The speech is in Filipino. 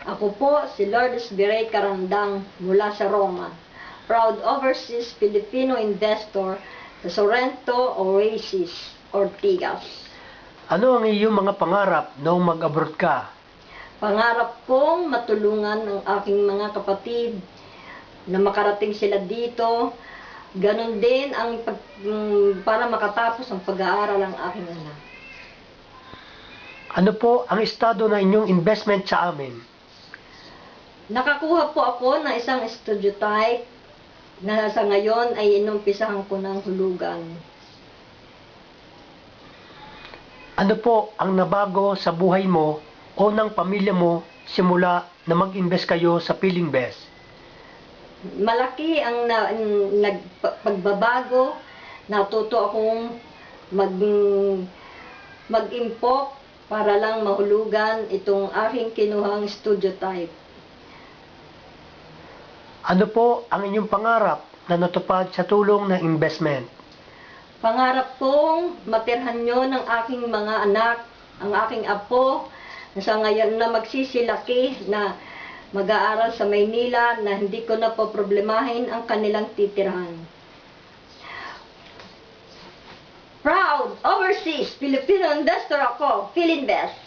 Ako po si Lourdes Biray Carandang mula sa Roma. Proud overseas Filipino investor sa Sorrento Oasis, Ortigas. Ano ang iyong mga pangarap noong mag-abroad ka? Pangarap kong matulungan ang aking mga kapatid na makarating sila dito. Ganon din para makatapos ang pag-aaral ng aking anak. Ano po ang estado na inyong investment sa amin? Nakakuha po ako ng isang studio type na sa ngayon ay inumpisahan ko ng hulugan. Ano po ang nabago sa buhay mo o ng pamilya mo simula na mag-invest kayo sa PhilInvest? Malaki ang pagbabago. Natuto akong mag-impok para lang mahulugan itong aking kinuhang studio type. Ano po ang inyong pangarap na natupad sa tulong ng investment? Pangarap kong matirhan nyo ng aking mga anak, ang aking apo, na sa ngayon na magsisilaki na mag-aaral sa Maynila na hindi ko na po problemahin ang kanilang titirhan. Proud overseas Filipino investor ako, PhilInvest.